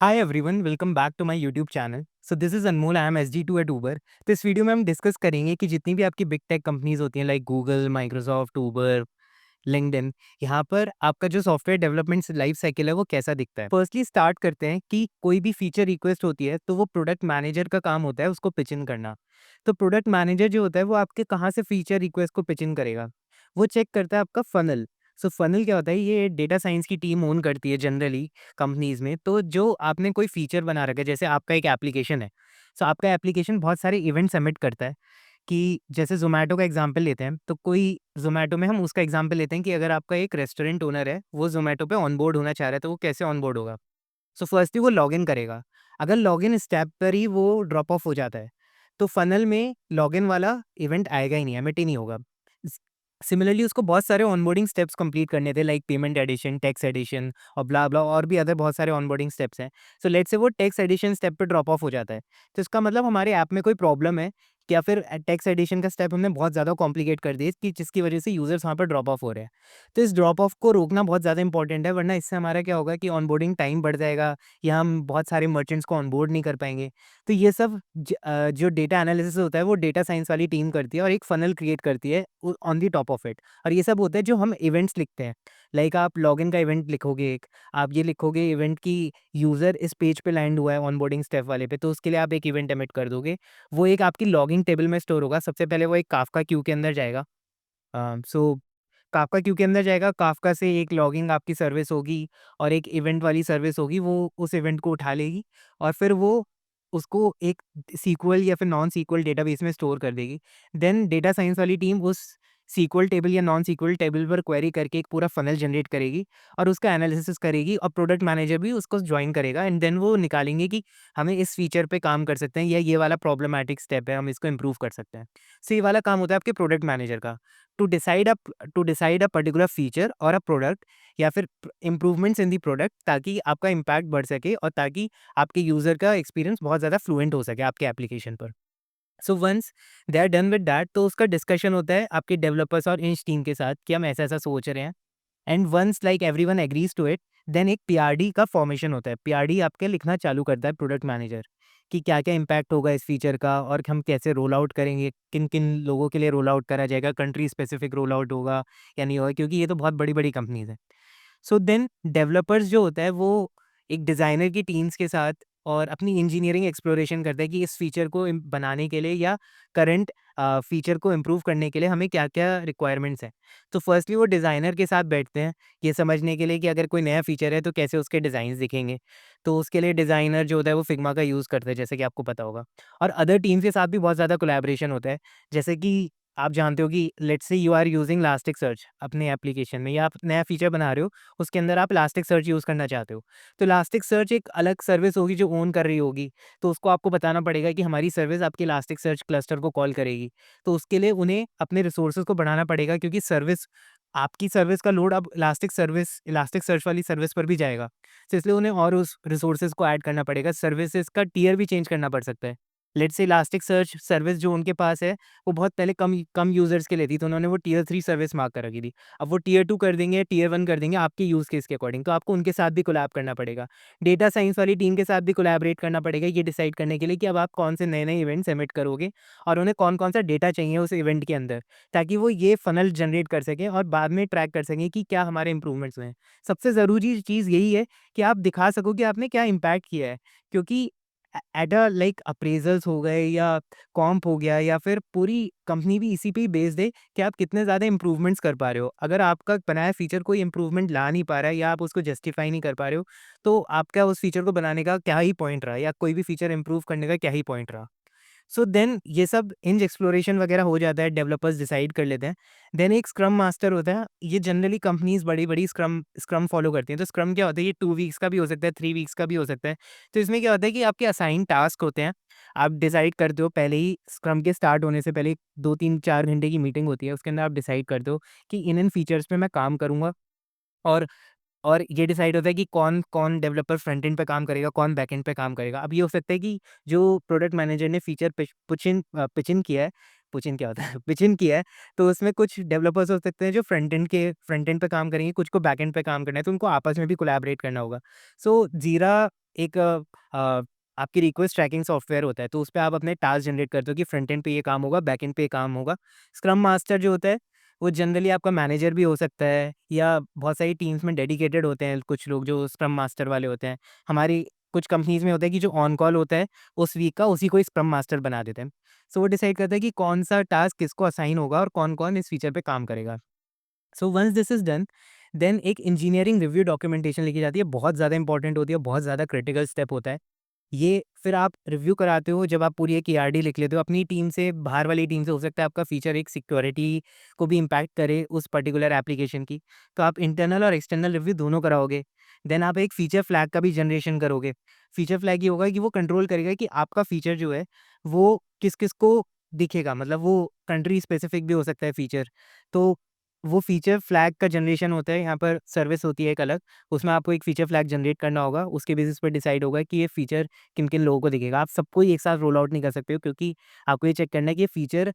Hi everyone, welcome back to my YouTube channel. So this is Anmol, I am SG2 at Uber. तो इस video में हम discuss करेंगे कि जितनी भी आपकी बिग टेक कंपनीज होती हैं लाइक गूगल, माइक्रोसॉफ्ट, उबर, लिंक्डइन, यहाँ पर आपका जो सॉफ्टवेयर डेवलपमेंट लाइफ साइकिल है वो कैसा दिखता है। फर्स्टली स्टार्ट करते हैं कि कोई भी फीचर रिक्वेस्ट होती है तो वो प्रोडक्ट मैनेजर का काम होता है उसको पिच इन करना। तो प्रोडक्ट मैनेजर जो होता है वो आपके कहाँ से फीचर रिक्वेस्ट को पिच इन करेगा, वो चेक करता है आपका फनल। सो फनल क्या होता है, ये डेटा साइंस की टीम ओन करती है जनरली कंपनीज में। तो जो आपने कोई फीचर बना रखा है, जैसे आपका एक एप्लीकेशन है, सो आपका एप्लीकेशन बहुत सारे इवेंट सबमिट करता है कि जैसे ज़ोमैटो का एग्जांपल लेते हैं, तो कोई ज़ोमैटो में हम उसका एग्जांपल लेते हैं कि अगर आपका एक रेस्टोरेंट ओनर है, वो ज़ोमैटो पे ऑनबोर्ड होना चाह रहा है, तो वो कैसे ऑनबोर्ड होगा? सो फर्स्टली वो लॉगिन करेगा। अगर लॉगिन स्टेप पर ही वो ड्रॉप ऑफ हो जाता है, तो फनल में लॉगिन वाला इवेंट आएगा ही नहीं, एमिट ही नहीं होगा। स सिमिलरली उसको बहुत सारे ऑनबोर्डिंग स्टेप्स कंप्लीट करने थे like payment addition, tax addition और ब्ला-ब्ला और भी अदर बहुत सारे ऑनबोर्डिंग स्टेप्स हैं। सो लेट्स से वो टैक्स एडिशन स्टेप पे ड्रॉप ऑफ हो जाता है। तो इसका मतलब हमारे ऐप में कोई प्रॉब्लम है, या फिर टैक्स एडिशन का स्टेप हमने बहुत ज़्यादा कॉम्प्लिकेट कर दिया कि जिसकी वजह से यूज़र्स वहाँ पर ड्रॉप ऑफ हो रहे हैं। तो इस ड्रॉप ऑफ को रोकना बहुत ज़्यादा इंपॉर्टेंट है, वरना इससे हमारा क्या होगा कि ऑनबोर्डिंग टाइम बढ़ जाएगा या हम बहुत सारे मर्चेंट्स को ऑनबोर्ड नहीं कर पाएँगे। तो ये सब जो डेटा एनालिसिस होता है वो डेटा साइंस वाली टीम करती है और एक फनल क्रिएट करती है on the top of it. और ये सब होता है जो हम इवेंट्स लिखते हैं। लाइक आप लॉगिन का इवेंट लिखोगे एक, आप ये लिखोगे इवेंट कि यूज़र इस पेज पे लैंड हुआ है ऑनबोर्डिंग स्टेप वाले पे, तो उसके लिए आप एक इवेंट एमिट कर दोगे। वो एक आपकी लॉगिंग टेबल में स्टोर होगा। सबसे पहले वो एक काफका क्यू के अंदर जाएगा। सो काफका क्यू के अंदर जाएगा, काफका से एक लॉगिंग आपकी सर्विस होगी और एक इवेंट वाली सर्विस होगी, वो उस इवेंट को उठा लेगी और फिर वो उसको एक सीक्वल या फिर नॉन सीक्वल डेटाबेस में स्टोर कर देगी। देन डेटा साइंस वाली टीम उस सीक्वल टेबल या नॉन सीक्वल टेबल पर क्वेरी करके एक पूरा फनल जनरेट करेगी और उसका एनालिसिस करेगी और प्रोडक्ट मैनेजर भी उसको जॉइन करेगा एंड देन वो निकालेंगे कि हमें इस फीचर पे काम कर सकते हैं या ये वाला प्रॉब्लमैटिक स्टेप है, हम इसको इम्प्रूव कर सकते हैं। सो ये वाला काम होता है आपके प्रोडक्ट मैनेजर का। To decide a particular feature और अ प्रोडक्ट या फिर इम्प्रूवमेंट्स इन दी प्रोडक्ट, ताकि आपका इम्पैक्ट बढ़ सके और ताकि आपके यूज़र का एक्सपीरियंस बहुत ज़्यादा फ्लुएंट हो सके आपके एप्लीकेशन पर। So once they are done with that, तो उसका डिस्कशन होता है आपके डेवलपर्स और इंच टीम के साथ कि हम ऐसा-ऐसा सोच रहे हैं। And once like everyone agrees to it, then एक पीआरडी का फॉर्मेशन होता है। पीआरडी आपके लिखना चालू करता है प्रोडक्ट मैनेजर कि क्या-क्या इम्पैक्ट होगा इस फीचर का और हम कैसे रोल आउट करेंगे, किन-किन लोगों के लिए रोल आउट करा जाएगा, कंट्री स्पेसिफिक रोल आउट होगा या नहीं होगा, क्योंकि ये तो बहुत बड़ी-बड़ी कंपनीज़ हैं। सो देन डेवलपर्स जो होता है वो एक डिज़ाइनर की टीम्स के साथ और अपनी इंजीनियरिंग एक्सप्लोरेशन करता है कि इस फीचर को बनाने के लिए या करंट फीचर को इम्प्रूव करने के लिए हमें क्या-क्या रिक्वायरमेंट्स हैं। तो फर्स्टली वो डिज़ाइनर के साथ बैठते हैं ये समझने के लिए कि अगर कोई नया फीचर है तो कैसे उसके डिज़ाइंस दिखेंगे। तो उसके लिए डिज़ाइनर जो होता है वो फिग्मा का यूज़ करता है, जैसे कि आपको पता होगा। और अदर टीम्स के साथ भी बहुत ज़्यादा कोलैबोरेशन होता है। जैसे कि आप जानते हो कि let's say you are using elastic search अपने एप्लीकेशन में, या आप नया फीचर बना रहे हो, उसके अंदर आप इलास्टिक सर्च यूज़ करना चाहते हो। तो इलास्टिक सर्च एक अलग सर्विस होगी जो ओन कर रही होगी, तो उसको आपको बताना पड़ेगा कि हमारी सर्विस आपके इलास्टिक सर्च क्लस्टर को कॉल करेगी। तो उसके लिए उन्हें अपने रिसोर्सेज़ को बढ़ाना पड़ेगा, क्योंकि सर्विस आपकी सर्विस का लोड अब इलास्टिक सर्च वाली सर्विस पर भी जाएगा। तो इसलिए उन्हें और उस रिसोर्सेज़ को ऐड करना पड़ेगा, सर्विसेज़ का टियर भी चेंज करना पड़ सकता है। Let's say elastic search service जो उनके पास है, वो बहुत पहले कम कम यूज़र्स के लिए थी, तो उन्होंने वो टियर 3 सर्विस मार्क कर रखी थी। अब वो टियर 2 कर देंगे, टियर 1 कर देंगे आपके यूज़ केस के अकॉर्डिंग, तो आपको उनके साथ भी कोलैब करना पड़ेगा। डेटा साइंस वाली टीम के साथ भी कोलैबोरेट करना पड़ेगा ये डिसाइड करने के लिए कि अब आप कौन से नए-नए इवेंट्स एमिट करोगे और उन्हें कौन-कौन सा डेटा चाहिए उस इवेंट के अंदर, ताकि वो ये फ़नल जनरेट कर सकें और बाद में ट्रैक कर सकें कि क्या हमारे इंप्रूवमेंट्स हुए हैं। सबसे ज़रूरी चीज़ यही है कि आप दिखा सको कि आपने क्या इम्पैक्ट किया है, क्योंकि एट अ लाइक अप्रेज़ल्स हो गए या कॉम्प हो गया या फिर पूरी कंपनी भी इसी पे ही बेस्ड है कि आप कितने ज़्यादा इम्प्रूवमेंट्स कर पा रहे हो। अगर आपका बनाया फीचर कोई इम्प्रूवमेंट ला नहीं पा रहा है या आप उसको जस्टिफाई नहीं कर पा रहे हो, तो आपका उस फीचर को बनाने का क्या ही पॉइंट रहा, या कोई भी फीचर इम्प्रूव करने का क्या ही पॉइंट रहा। सो देन ये सब इंज एक्सप्लोरेशन वगैरह हो जाता है, डेवलपर्स डिसाइड कर लेते हैं। देन एक स्क्रम मास्टर होता है, ये जनरली कंपनीज़ बड़ी-बड़ी स्क्रम स्क्रम फॉलो करती हैं। तो स्क्रम क्या होता है, ये 2 वीक्स का भी हो सकता है, 3 वीक्स का भी हो सकता है। तो इसमें क्या होता है कि आपके असाइन टास्क होते हैं, आप डिसाइड करते हो पहले ही स्क्रम के स्टार्ट होने से पहले 2, 3, 4 घंटे की मीटिंग होती है, उसके अंदर आप डिसाइड करते हो कि इन-इन फीचर्स पे मैं काम करूँगा। और और ये डिसाइड होता है कि कौन-कौन डेवलपर फ्रंट एंड पे काम करेगा, कौन बैक एंड पे काम करेगा। अब ये हो सकता है कि जो प्रोडक्ट मैनेजर ने फीचर पिच इन किया है, पुचिन क्या होता है? पिचिन किया है, तो उसमें कुछ डेवलपर्स हो सकते हैं जो फ्रंट एंड पे काम करेंगे, कुछ को बैक एंड पे काम करना है, तो उनको आपस में भी कोलैबोरेट करना होगा। सो जीरा एक आपकी रिक्वेस्ट ट्रैकिंग सॉफ्टवेयर होता है, तो उसपे आप अपने टास्क जनरेट करते हो कि फ्रंट एंड पे ये काम होगा, बैक एंड पे ये काम होगा। स्क्रम मास्टर जो होता है, वो जनरली आपका मैनेजर भी हो सकता है या बहुत सारी टीम्स में डेडिकेटेड होते हैं कुछ लोग जो स्क्रम मास्टर वाले होते हैं। हमारी कुछ कंपनीज़ में होता है कि जो ऑन कॉल होता है, उस वीक का उसी को स्क्रम मास्टर बना देते हैं। सो वो डिसाइड करता है कि कौन-सा टास्क किसको असाइन होगा और कौन-कौन इस फीचर पे काम करेगा। So once this is done, then एक इंजीनियरिंग रिव्यू डॉक्यूमेंटेशन लिखी जाती है, बहुत ज़्यादा इंपॉर्टेंट होती है, बहुत ज़्यादा क्रिटिकल स्टेप होता है। ये फिर आप रिव्यू कराते हो जब आप पूरी एक ईआरडी लिख लेते हो अपनी टीम से, बाहर वाली टीम से हो सकता है आपका फीचर एक सिक्योरिटी को भी इम्पैक्ट करे उस पर्टिकुलर एप्लीकेशन की। तो आप इंटरनल और एक्सटर्नल रिव्यू दोनों कराओगे। देन आप एक फीचर फ्लैग का भी जनरेशन करोगे। फीचर फ्लैग ये होगा कि वो कंट्रोल करेगा कि आपका फीचर जो है वो किस-किस को दिखेगा, मतलब वो कंट्री स्पेसिफिक भी हो सकता है फीचर। तो वो फीचर फ्लैग का जनरेशन होता है, यहाँ पर सर्विस होती है एक अलग, उसमें आपको एक फीचर फ्लैग जनरेट करना होगा, उसके बेसिस पे डिसाइड होगा कि ये फीचर किन-किन लोगों को दिखेगा। आप सबको ही एक साथ रोल आउट नहीं कर सकते हो क्योंकि आपको ये चेक करना है कि ये फीचर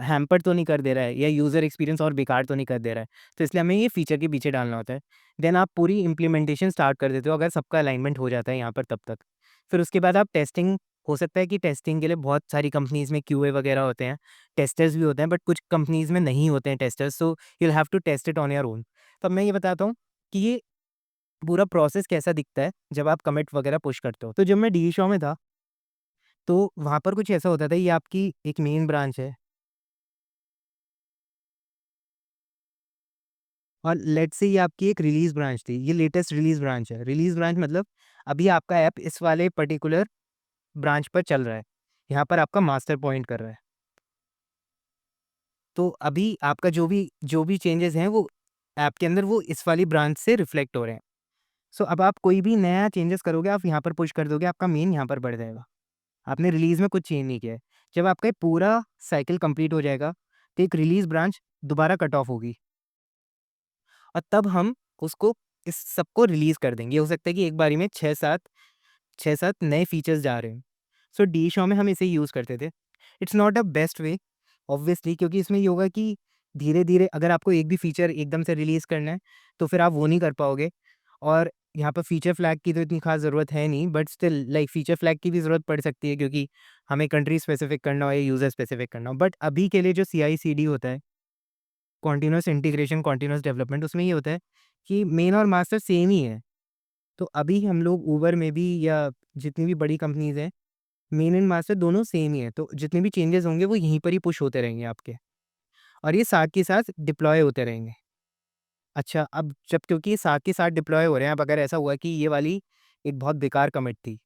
हैम्पर तो नहीं कर दे रहा है या यूज़र एक्सपीरियंस और बेकार तो नहीं कर दे रहा है। तो इसलिए हमें ये फीचर के पीछे डालना होता है। देन आप पूरी इम्प्लीमेंटेशन स्टार्ट कर देते हो अगर सबका अलाइनमेंट हो जाता है यहाँ पर तब तक। फिर उसके बाद आप टेस्टिंग, हो सकता है कि टेस्टिंग के लिए बहुत सारी कंपनीज़ में क्यूए वगैरह होते हैं, टेस्टर्स भी होते हैं, बट कुछ कंपनीज़ में नहीं होते हैं testers, so you will have to test it on your own. तो अब मैं ये बताता हूँ कि ये पूरा प्रोसेस कैसा दिखता है जब आप कमिट वगैरह पुश करते हो। तो जब मैं डी शो में था, तो वहाँ पर कुछ ऐसा होता था, ये आपकी एक मेन ब्रांच है और लेट्स से ये आपकी एक रिलीज़ ब्रांच थी, ये लेटेस्ट रिलीज़ ब्रांच है। रिलीज़ ब्रांच मतलब अभी आपका ऐप इस वाले पर्टिकुलर ब्रांच पर चल रहा है, यहाँ पर आपका मास्टर पॉइंट कर रहा है। तो अभी आपका जो भी चेंजेज़ हैं वो ऐप के अंदर वो इस वाली ब्रांच से रिफ्लेक्ट हो रहे हैं। सो अब आप कोई भी नया चेंजेस करोगे, आप यहाँ पर पुश कर दोगे, आपका मेन यहाँ पर बढ़ जाएगा। आपने रिलीज़ में कुछ चेंज नहीं किया है। जब आपका ये पूरा साइकिल कंप्लीट हो जाएगा, तो एक रिलीज़ ब्रांच दोबारा कट ऑफ होगी और तब हम उसको इस सबको रिलीज़ कर देंगे। हो सकता है कि एक बारी में 6-7 नए फीचर्स जा रहे हैं। सो डी शो में हम इसे यूज़ करते थे। It's not a best way obviously, क्योंकि इसमें ये होगा कि धीरे-धीरे अगर आपको एक भी फीचर एकदम से रिलीज़ करना है, तो फिर आप वो नहीं कर पाओगे और यहाँ पर फीचर फ्लैग की तो इतनी ख़ास ज़रूरत है नहीं, but still like feature flag की भी ज़रूरत पड़ सकती है क्योंकि हमें कंट्री स्पेसिफिक करना हो या यूज़र स्पेसिफिक करना हो। बट अभी के लिए जो सीआई/सीडी होता है, कंटीन्यूअस इंटीग्रेशन, कंटीन्यूअस डेवलपमेंट, उसमें ये होता है कि मेन और मास्टर सेम ही है। तो अभी हम लोग उबर में भी या जितनी भी बड़ी कंपनीज़ हैं, मेन एंड मास्टर दोनों सेम ही है। तो जितने भी चेंजेज़ होंगे वो यहीं पर ही पुश होते रहेंगे आपके और ये साथ के साथ डिप्लॉय होते रहेंगे। अच्छा, अब जब क्योंकि ये साथ के साथ डिप्लॉय हो रहे हैं, अब अगर ऐसा हुआ कि ये वाली एक बहुत बेकार कमिट थी,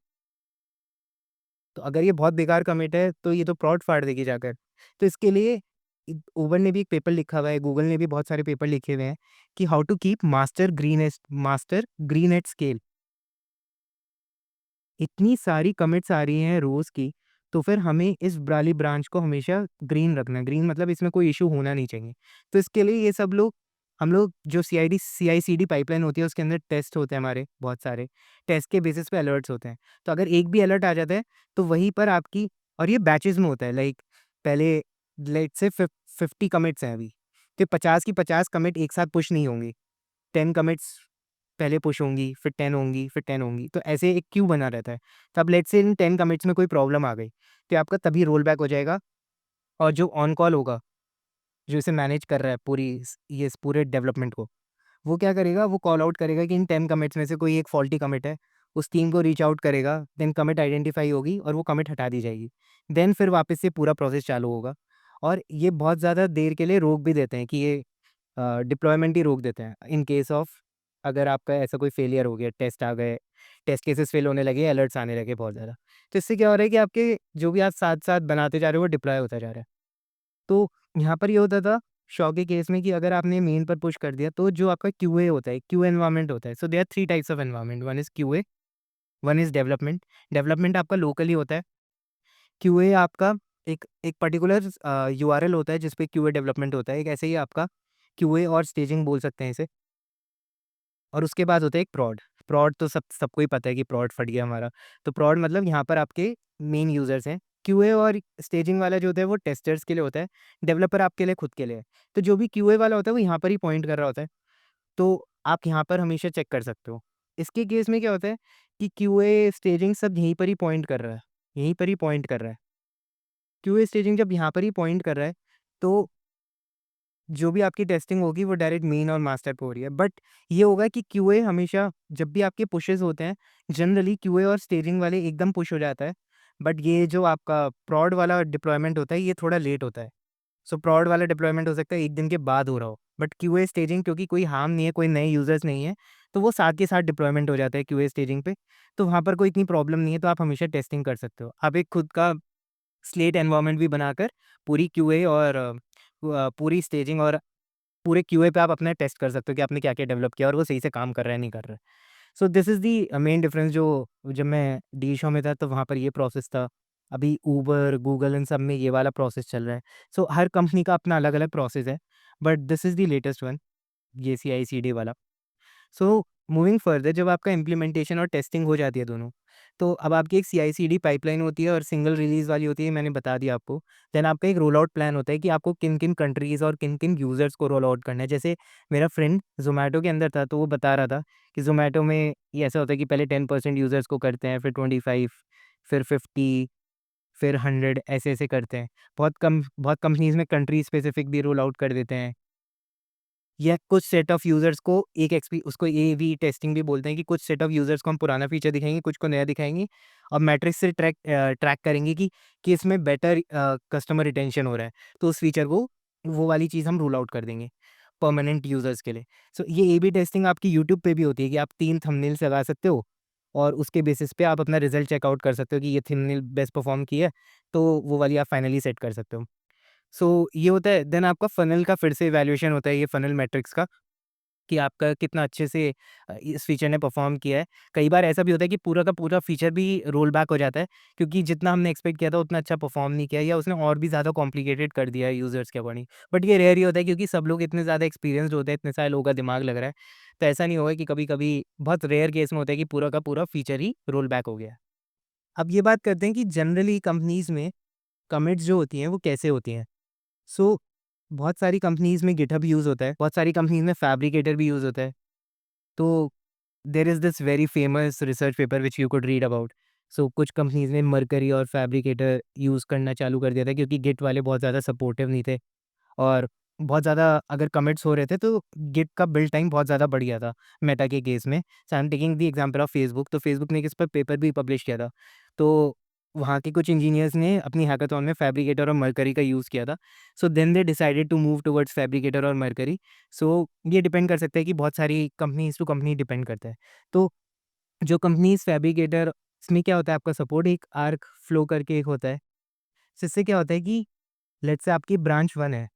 तो अगर ये बहुत बेकार कमिट है, तो ये तो प्रॉड फाड़ देगी जाकर। तो इसके लिए उबर ने भी एक पेपर लिखा हुआ है, गूगल ने भी बहुत सारे पेपर लिखे हुए हैं कि how to keep master green at scale. इतनी सारी कमिट्स आ रही हैं रोज़ की, तो फिर हमें इस वाली ब्रांच को हमेशा ग्रीन रखना है। ग्रीन मतलब इसमें कोई इश्यू होना नहीं चाहिए। तो इसके लिए ये सब लोग हम लोग जो सीआई/सीडी पाइपलाइन होती है, उसके अंदर टेस्ट होते हैं हमारे बहुत सारे। टेस्ट के बेसिस पे अलर्ट्स होते हैं। तो अगर एक भी अलर्ट आ जाता है, तो वहीं पर आपकी, और ये बैचेज़ में होता है, लाइक पहले लेट्स से 50 कमिट्स हैं अभी, तो 50 की 50 कमिट एक साथ पुश नहीं होंगी। 10 कमिट्स पहले पुश होंगी, फिर 10 होंगी, फिर 10 होंगी, तो ऐसे एक क्यू बना रहता है। तो अब लेट्स से इन 10 कमिट्स में कोई प्रॉब्लम आ गई, तो आपका तभी रोल बैक हो जाएगा और जो ऑन कॉल होगा, जो इसे मैनेज कर रहा है पूरी इस पूरे डेवलपमेंट को, वो क्या करेगा, वो कॉल आउट करेगा कि इन 10 कमिट्स में से कोई एक फॉल्टी कमिट है, उस टीम को रीच आउट करेगा, देन कमिट आइडेंटिफाई होगी और वो कमिट हटा दी जाएगी। देन फिर वापस से पूरा प्रोसेस चालू होगा और ये बहुत ज़्यादा देर के लिए रोक भी देते हैं कि ये डिप्लॉयमेंट ही रोक देते हैं इन केस ऑफ अगर आपका ऐसा कोई फेलियर हो गया, टेस्ट आ गए, टेस्ट केसेस फेल होने लगे, अलर्ट्स आने लगे बहुत ज़्यादा। तो इससे क्या हो रहा है कि आपके जो भी आप साथ-साथ बनाते जा रहे हो, वो डिप्लॉय होता जा रहा है। तो यहाँ पर ये होता था शॉ के केस में कि अगर आपने मेन पर पुश कर दिया, तो जो आपका क्यूए होता है, क्यू एनवायरनमेंट होता है। So there are 3 types of environment, one is QA, one is development. Development आपका लोकली होता है। क्यूए आपका एक एक पर्टिकुलर यूआरएल होता है जिस पे क्यूए डेवलपमेंट होता है। एक ऐसे ही आपका क्यूए और स्टेजिंग बोल सकते हैं इसे। और उसके बाद होता है एक प्रॉड। प्रॉड तो सबको ही पता है कि प्रॉड फट गया हमारा। तो प्रॉड मतलब यहाँ पर आपके मेन यूज़र्स हैं, क्यूए और स्टेजिंग वाला जो होता है वो टेस्टर्स के लिए होता है, डेवलपर आपके लिए खुद के लिए है। तो जो भी क्यूए वाला होता है वो यहाँ पर ही पॉइंट कर रहा होता है, तो आप यहाँ पर हमेशा चेक कर सकते हो। इसके केस में क्या होता है कि क्यूए, स्टेजिंग सब यहीं पर ही पॉइंट कर रहा है, यहीं पर ही पॉइंट कर रहा है। क्यूए स्टेजिंग जब यहाँ पर ही पॉइंट कर रहा है, तो जो भी आपकी टेस्टिंग होगी वो डायरेक्ट मेन और मास्टर पे हो रही है। बट ये होगा कि क्यूए हमेशा जब भी आपके पुशेज़ होते हैं, जनरली क्यूए और स्टेजिंग वाले एकदम पुश हो जाता है। बट ये जो आपका प्रॉड वाला डिप्लॉयमेंट होता है, ये थोड़ा लेट होता है। सो प्रॉड वाला डिप्लॉयमेंट हो सकता है 1 दिन के बाद हो रहा हो। बट क्यूए स्टेजिंग क्योंकि कोई हार्म नहीं है, कोई नए यूज़र्स नहीं है, तो वो साथ के साथ डिप्लॉयमेंट हो जाता है क्यूए स्टेजिंग पे। तो वहाँ पर कोई इतनी प्रॉब्लम नहीं है, तो आप हमेशा टेस्टिंग कर सकते हो। आप एक खुद का स्लेट एनवायरनमेंट भी बनाकर पूरी क्यूए और पूरी स्टेजिंग और पूरे क्यूए पे आप अपना टेस्ट कर सकते हो कि आपने क्या-क्या डेवलप किया और वो सही से काम कर रहा है, नहीं कर रहा है। So this is the main difference जो जब मैं डी शो में था तो वहाँ पर ये प्रोसेस था। अभी उबर, गूगल इन सब में ये वाला प्रोसेस चल रहा है। सो हर कंपनी का अपना अलग-अलग प्रोसेस है, but this is the latest one, ये सीआई/सीडी वाला। सो मूविंग फर्दर जब आपका इम्प्लीमेंटेशन और टेस्टिंग हो जाती है दोनों, तो अब आपकी एक सीआई/सीडी पाइपलाइन होती है और सिंगल रिलीज़ वाली होती है, मैंने बता दिया आपको। देन आपका एक रोल आउट प्लान होता है कि आपको किन-किन कंट्रीज़ और किन-किन यूज़र्स को रोल आउट करना है। जैसे मेरा फ्रेंड ज़ोमैटो के अंदर था, तो वो बता रहा था कि ज़ोमैटो में ये ऐसा होता है कि पहले 10% यूज़र्स को करते हैं, फिर 25, फिर 50, फिर 100 ऐसे-ऐसे करते हैं। बहुत कंपनीज़ में कंट्री स्पेसिफिक भी रोल आउट कर देते हैं। या कुछ सेट ऑफ यूज़र्स को एक एक्सपी उसको ए/बी टेस्टिंग भी बोलते हैं कि कुछ सेट ऑफ यूज़र्स को हम पुराना फीचर दिखाएँगे, कुछ को नया दिखाएँगे और मैट्रिक्स से ट्रैक करेंगे कि इसमें बेटर कस्टमर रिटेंशन हो रहा है। तो उस फीचर को वो वाली चीज़ हम रूल आउट कर देंगे, परमानेंट यूज़र्स के लिए। सो ये ए/बी टेस्टिंग आपकी यूट्यूब पे भी होती है कि आप 3 थंबनेल्स लगा सकते हो और उसके बेसिस पे आप अपना रिज़ल्ट चेकआउट कर सकते हो कि ये थंबनेल बेस्ट परफ़ॉर्म की है, तो वो वाली आप फाइनली सेट कर सकते हो। सो ये होता है, देन आपका फ़नल का फिर से इवैल्यूएशन होता है, ये फ़नल मैट्रिक्स का कि आपका कितना अच्छे से इस फ़ीचर ने परफ़ॉर्म किया है। कई बार ऐसा भी होता है कि पूरा का पूरा फ़ीचर भी रोल बैक हो जाता है क्योंकि जितना हमने एक्सपेक्ट किया था उतना अच्छा परफ़ॉर्म नहीं किया या उसने और भी ज़्यादा कॉम्प्लिकेटेड कर दिया है यूज़र्स के अकॉर्डिंग। बट ये रेयर ही होता है क्योंकि सब लोग इतने ज़्यादा एक्सपीरियंस्ड होते हैं, इतने सारे लोगों का दिमाग लग रहा है। तो ऐसा नहीं होगा कि कभी-कभी बहुत रेयर केस में होता है कि पूरा का पूरा फ़ीचर ही रोल बैक हो गया है। अब ये बात करते हैं कि जनरली कंपनीज़ में कमिट्स जो होती हैं वो कैसे होती हैं? सो बहुत सारी कंपनीज़ में गिटहब यूज़ होता है, बहुत सारी कंपनीज़ में फैब्रिकेटर भी यूज़ होता है। तो there is this very famous research paper which you could read about. So कुछ कंपनीज़ ने मरकरी और फैब्रिकेटर यूज़ करना चालू कर दिया था क्योंकि गिट वाले बहुत ज़्यादा सपोर्टिव नहीं थे और बहुत ज़्यादा अगर कमिट्स हो रहे थे तो गिट का बिल्ड टाइम बहुत ज़्यादा बढ़ गया था मेटा के केस में। So I am taking the example of Facebook, तो फेसबुक ने इस पर पेपर भी पब्लिश किया था। तो वहाँ के कुछ इंजीनियर्स ने अपनी हैकाथॉन में फैब्रिकेटर और मरकरी का यूज़ किया था। So then they decided to move towards Phabricator और मरकरी। सो ये डिपेंड कर सकता है कि बहुत सारी कंपनीज़ टू कंपनी डिपेंड करता है। तो जो कंपनीज़ फैब्रिकेटर, इसमें क्या होता है, आपका सपोर्ट एक आर्क फ्लो करके एक होता है। तो इससे क्या होता है कि लेट्स से आपकी ब्रांच 1 है।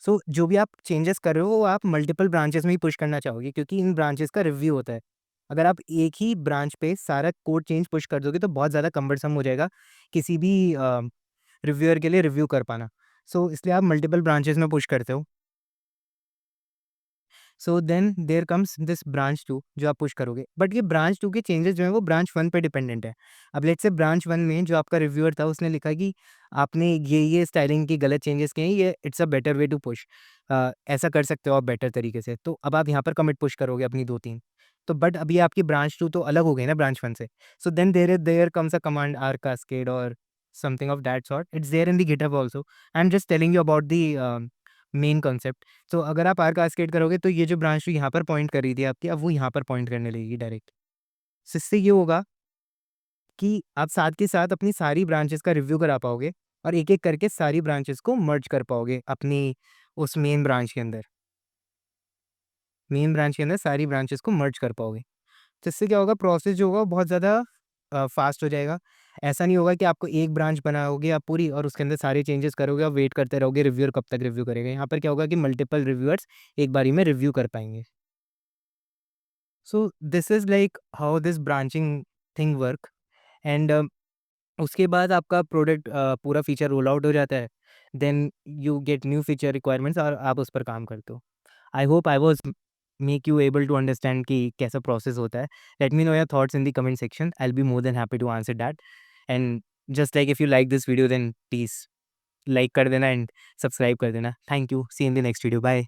सो जो भी आप चेंजेस कर रहे हो वो आप मल्टीपल ब्रांचेस में ही पुश करना चाहोगे क्योंकि इन ब्रांचेस का रिव्यू होता है। अगर आप एक ही ब्रांच पे सारा कोड चेंज पुश कर दोगे तो बहुत ज़्यादा कम्बरसम हो जाएगा किसी भी रिव्यूअर के लिए रिव्यू कर पाना। सो इसलिए आप मल्टीपल ब्रांचेस में पुश करते हो। So then there comes this branch 2 जो आप पुश करोगे। बट ये ब्रांच 2 के चेंजेस जो हैं वो ब्रांच 1 पे डिपेंडेंट है। अब लेट्स से ब्रांच 1 में जो आपका रिव्यूअर था उसने लिखा कि आपने ये स्टाइलिंग के गलत चेंजेस किए हैं, ये it's a better way to push. ऐसा कर सकते हो आप बेटर तरीके से। तो अब आप यहाँ पर कमिट पुश करोगे अपनी 2-3। तो बट अभी आपकी ब्रांच 2 तो अलग हो गई ना ब्रांच 1 से। So then there comes a command are cascade और something of that sort. It's there in the GitHub also. I am just telling you about the main concept. तो अगर आप आर कास्केड करोगे तो ये जो ब्रांच ट्री यहाँ पर पॉइंट कर रही थी आपकी, अब वो यहाँ पर पॉइंट करने लगेगी डायरेक्ट। सो इससे ये होगा कि आप साथ के साथ अपनी सारी ब्रांचेस का रिव्यू करा पाओगे और एक-एक करके सारी ब्रांचेस को मर्ज कर पाओगे अपनी उस मेन ब्रांच के अंदर। मेन ब्रांच के अंदर सारी ब्रांचेस को मर्ज कर पाओगे। तो इससे क्या होगा, प्रोसेस जो होगा वो बहुत ज़्यादा फास्ट हो जाएगा। ऐसा नहीं होगा कि आपको एक ब्रांच बनाओगे आप पूरी और उसके अंदर सारे चेंजेस करोगे और वेट करते रहोगे रिव्यूअर कब तक रिव्यू करेगा। यहाँ पर क्या होगा कि मल्टीपल रिव्यूअर्स एक बारी में रिव्यू कर पाएँगे। So this is like how this branching thing work and उसके बाद आपका प्रोडक्ट पूरा फीचर रोल आउट हो जाता है। Then you get new feature requirements और आप उस पर काम करते हो। I hope I was make you able to understand कि कैसा प्रोसेस होता है। Let me know your thoughts in the comment section. I will be more than happy to answer that and just like if you like this video then please like कर देना and subscribe कर देना। Thank you, see you in the next video, bye.